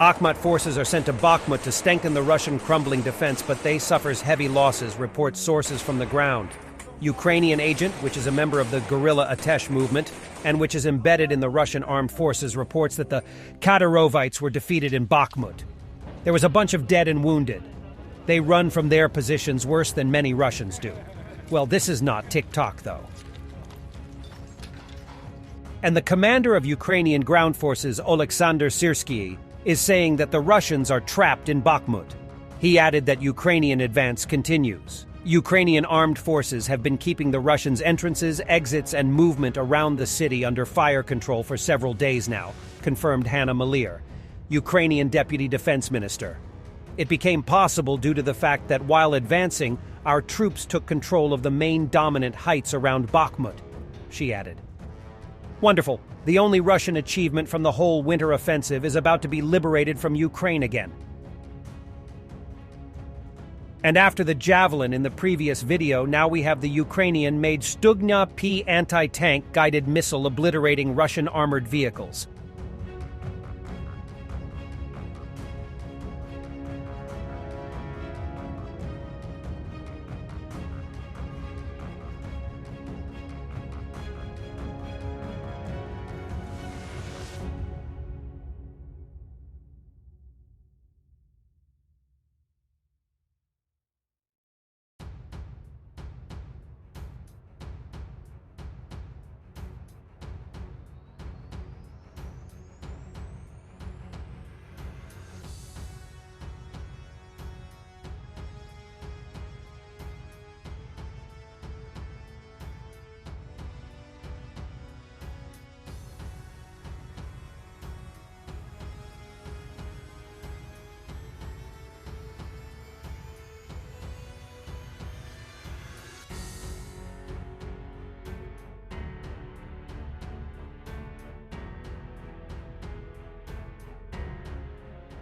Akhmat forces are sent to Bakhmut to strengthen the Russian crumbling defense, but they suffers heavy losses, report sources from the ground. Ukrainian agent, which is a member of the guerrilla Atesh movement, and which is embedded in the Russian armed forces, reports that the Kadyrovites were defeated in Bakhmut. There was a bunch of dead and wounded. They run from their positions worse than many Russians do. Well, this is not TikTok, though. And the commander of Ukrainian ground forces, Oleksandr Syrsky, is saying that the Russians are trapped in Bakhmut. He added that Ukrainian advance continues. Ukrainian armed forces have been keeping the Russians' entrances, exits, and movement around the city under fire control for several days now, confirmed Hanna Maliar, Ukrainian Deputy Defense Minister. It became possible due to the fact that while advancing, our troops took control of the main dominant heights around Bakhmut, she added. Wonderful. The only Russian achievement from the whole winter offensive is about to be liberated from Ukraine again. And after the Javelin in the previous video, now we have the Ukrainian-made Stugna P anti-tank guided missile obliterating Russian armored vehicles.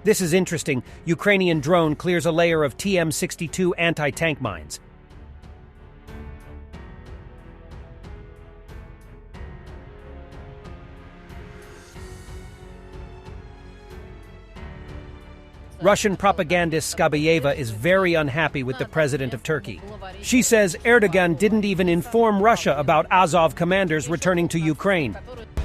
This is interesting. Ukrainian drone clears a layer of TM-62 anti-tank mines. Russian propagandist Skabayeva is very unhappy with the president of Turkey. She says Erdogan didn't even inform Russia about Azov commanders returning to Ukraine.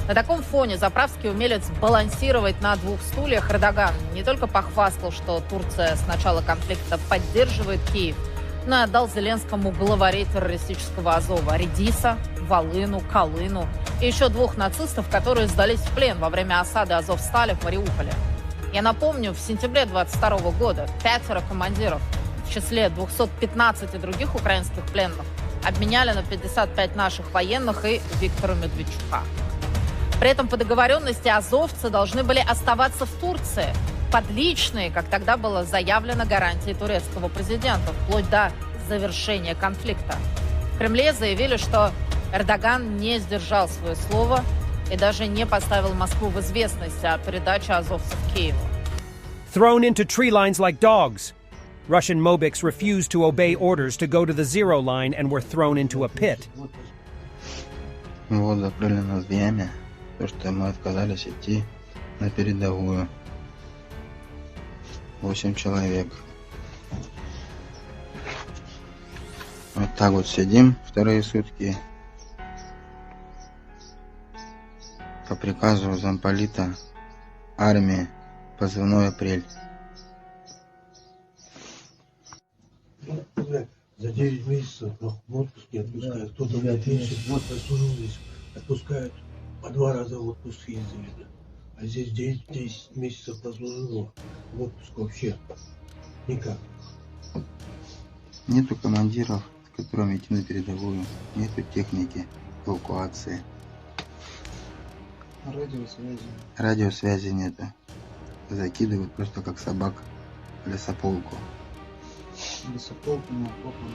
На таком фоне заправский умелец балансировать на двух стульях Эрдоган не только похвастал, что Турция с начала конфликта поддерживает Киев, но и отдал Зеленскому главарей террористического Азова Редиса, Волыну, Колыну и еще двух нацистов, которые сдались в плен во время осады Азовстали в Мариуполе. Я напомню, в сентябре 22 года 5 командиров, в числе 215 других украинских пленных, обменяли на 55 наших военных и Виктора Медведчука. При этом по договоренности азовцы должны были оставаться в Турции под личные, как тогда было заявлено, гарантии турецкого президента, вплоть до завершения конфликта. В Кремле заявили, что Эрдоган не сдержал свое слово и даже не поставил Москву в известность о передаче азовцев Киеву. Thrown into tree lines like dogs. Russian Mobics refused to obey orders to go to the zero line and were thrown into a pit. Вот закрыли нас в яме, то что мы отказались идти на передовую. 8 человек. Вот так вот сидим вторые сутки. По приказу замполита армии, позывной «Апрель». За 9 месяцев в отпуске отпускают. Кто-то 9 месяцев послужил здесь, отпускают по 2 раза в отпуск ездили. А здесь 10 месяцев послужило в отпуск вообще никак. Нету командиров, с которыми идти на передовую. Нету техники эвакуации. Радиосвязи нету. Закидывают просто как собак в лесополку. Лесополку на окопом.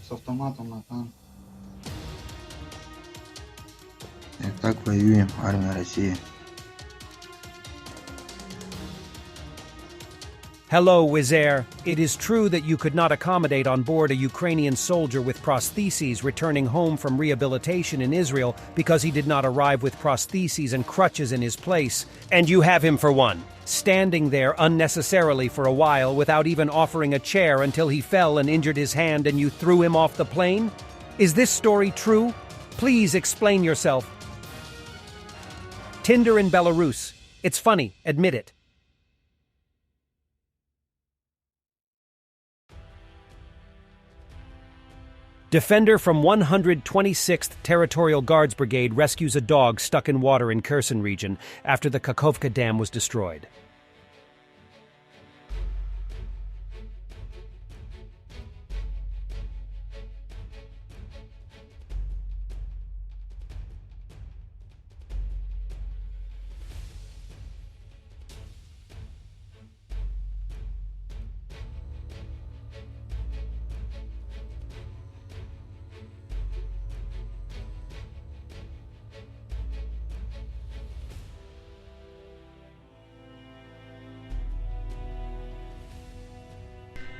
С автоматом на танк. И так воюем, армия России. Hello, Wizzair. It is true that you could not accommodate on board a Ukrainian soldier with prostheses returning home from rehabilitation in Israel because he did not arrive with prostheses and crutches in his place, and you have him for one, standing there unnecessarily for a while without even offering a chair until he fell and injured his hand and you threw him off the plane? Is this story true? Please explain yourself. Tinder in Belarus. It's funny, admit it. Defender from 126th Territorial Guards Brigade rescues a dog stuck in water in Kherson region after the Kakhovka Dam was destroyed.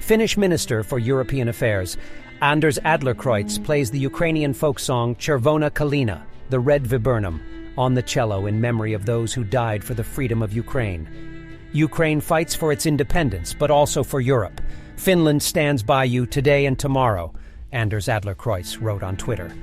Finnish Minister for European Affairs, Anders Adlercreutz, plays the Ukrainian folk song Chervona Kalina, the Red Viburnum, on the cello in memory of those who died for the freedom of Ukraine. Ukraine fights for its independence, but also for Europe. Finland stands by you today and tomorrow, Anders Adlercreutz wrote on Twitter.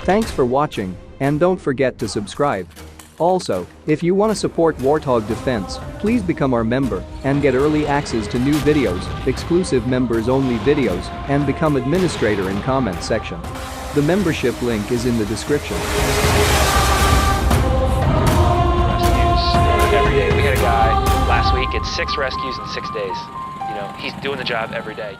Thanks for watching, and don't forget to subscribe. Also, if you want to support Warthog Defense, please become our member and get early access to new videos, exclusive members-only videos, and become administrator in comment section. The membership link is in the description. Rescues every day. We had a guy last week, it's 6 rescues in 6 days. You know, he's doing the job every day.